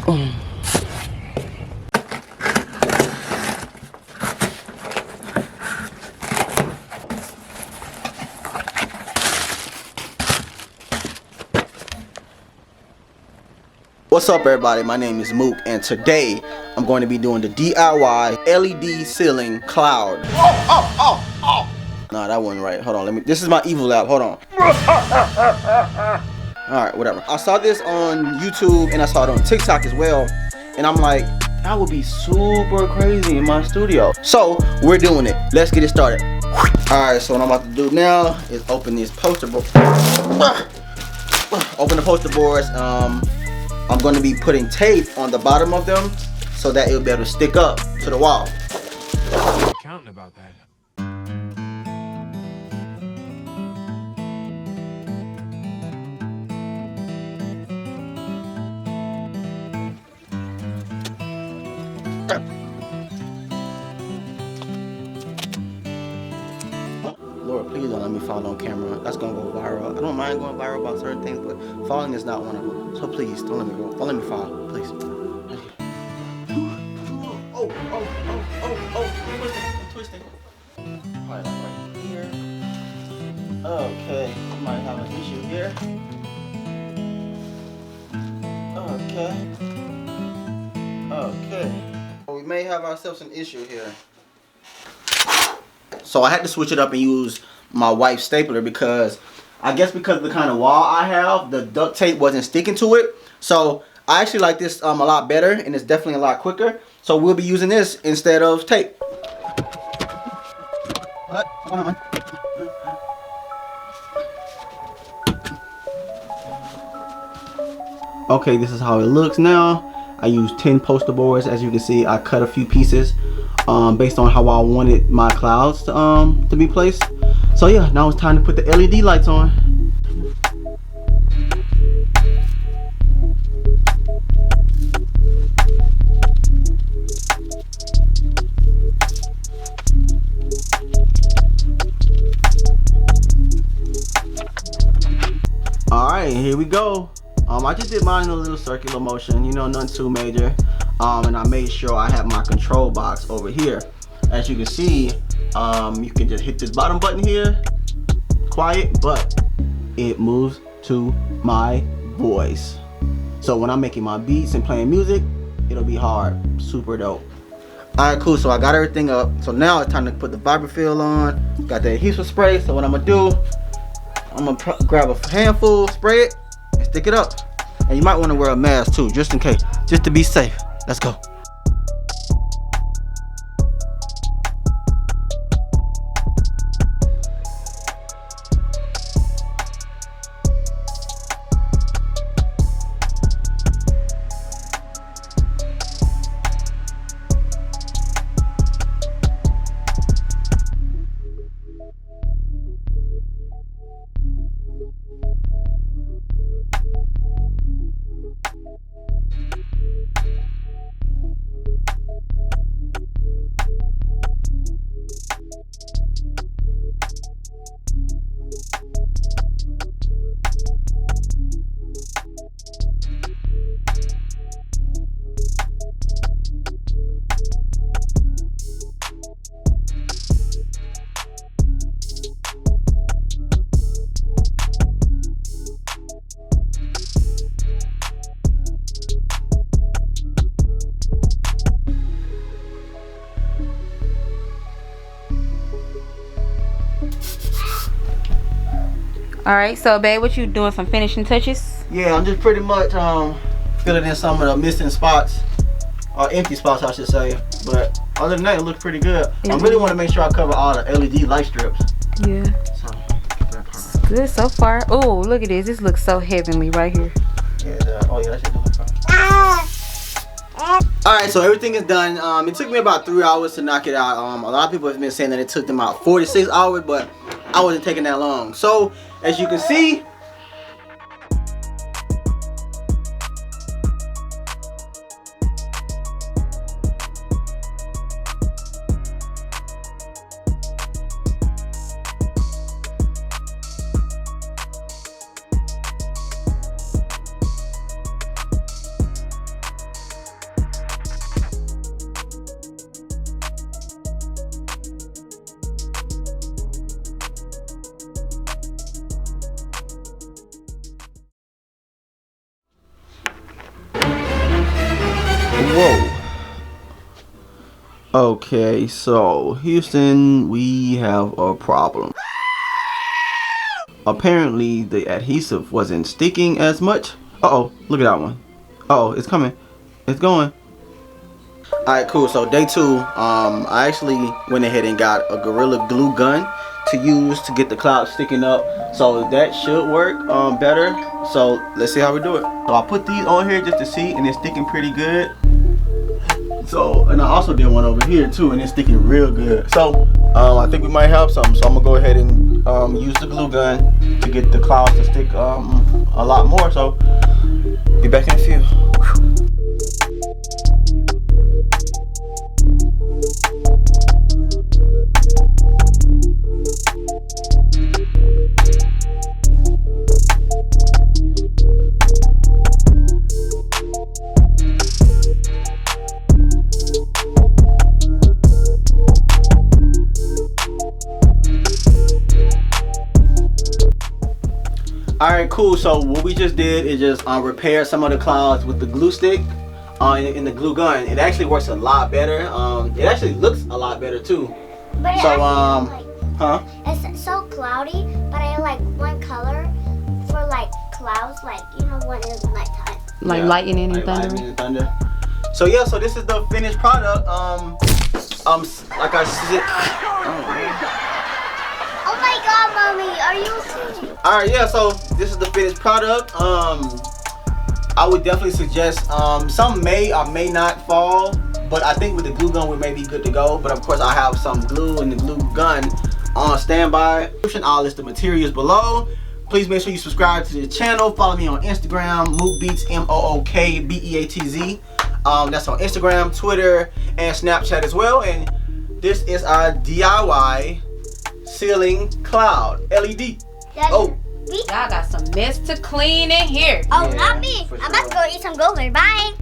What's up everybody, my name is Mook and today I'm going to be doing the DIY LED ceiling cloud. Oh. Nah, that wasn't right. Hold on, this is my evil lab, hold on. Alright, whatever. I saw this on YouTube and I saw it on TikTok as well. And I'm like, that would be super crazy in my studio. So, we're doing it. Let's get it started. Alright, so what I'm about to do now is open these poster boards. Open the poster boards. I'm going to be putting tape on the bottom of them so that it'll be able to stick up to the wall. Counting about that. Lord, please don't let me fall on camera. That's gonna go viral. I don't mind going viral about certain things, but falling is not one of them. So please, don't let me go. Don't let me fall, please. Oh, twisting. Probably like right here. Okay, we might have an issue here. Okay. We may have ourselves an issue here. So I had to switch it up and use my wife's stapler because I guess because of the kind of wall I have, the duct tape wasn't sticking to it. So I actually like this a lot better and it's definitely a lot quicker. So we'll be using this instead of tape. Okay, this is how it looks now. I used 10 poster boards. As you can see, I cut a few pieces based on how I wanted my clouds to be placed. So yeah, now it's time to put the LED lights on. Alright, here we go. I just did mine in a little circular motion, you know, nothing too major. And I made sure I have my control box over here. As you can see, you can just hit this bottom button here, quiet, but it moves to my voice. So when I'm making my beats and playing music, it'll be hard, super dope. Alright, cool, so I got everything up. So now it's time to put the vibrafill on. Got the adhesive spray, so what I'm gonna do, I'm gonna grab a handful, spray it, and stick it up. And you might wanna wear a mask too, just in case, just to be safe. Let's go. Alright, so babe, what you doing, some finishing touches? Yeah, I'm just pretty much filling in some of the missing spots, or empty spots I should say. But other than that, it looks pretty good. I really want to make sure I cover all the LED light strips. Yeah. So, that part. Good so far. Oh, look at this. This looks so heavenly right here. Yeah, oh yeah, that shit looks fine. Alright, so everything is done. It took me about 3 hours to knock it out. A lot of people have been saying that it took them about 46 hours, but I wasn't taking that long. So, as you can see, Whoa. Okay, so Houston, we have a problem. Apparently the adhesive wasn't sticking as much. Uh-oh, look at that one. Uh-oh, it's coming. It's going. Alright, cool. So day 2, I actually went ahead and got a Gorilla Glue gun to use to get the cloud sticking up. So that should work better. So let's see how we do it. So I put these on here just to see, and it's sticking pretty good. So, and I also did one over here too, and it's sticking real good. So I think we might have something. So I'm gonna go ahead and use the glue gun to get the clouds to stick a lot more. So be back in a few. Alright, cool. So what we just did is just repair some of the clouds with the glue stick in the glue gun. It actually works a lot better. It actually looks a lot better too. But So it's so cloudy, but I like one color for like clouds, like you know when it's nighttime. Like Yeah, lightning and like thunder. lightning and thunder. So yeah, so this is the finished product. Like I said. Oh my God, mommy, are you serious? Alright, yeah, so this is the finished product. I would definitely suggest some may or may not fall, but I think with the glue gun we may be good to go. But of course I have some glue in the glue gun on standby. I'll list the materials below. Please make sure you subscribe to the channel. Follow me on Instagram, Mook Beats, MOOKBEATZ. That's on Instagram, Twitter, and Snapchat as well. And this is our DIY ceiling cloud LED. Oh, Y'all got some mess to clean in here. Oh, Yeah, not me. for I'm about to go eat some Goldberg. Bye.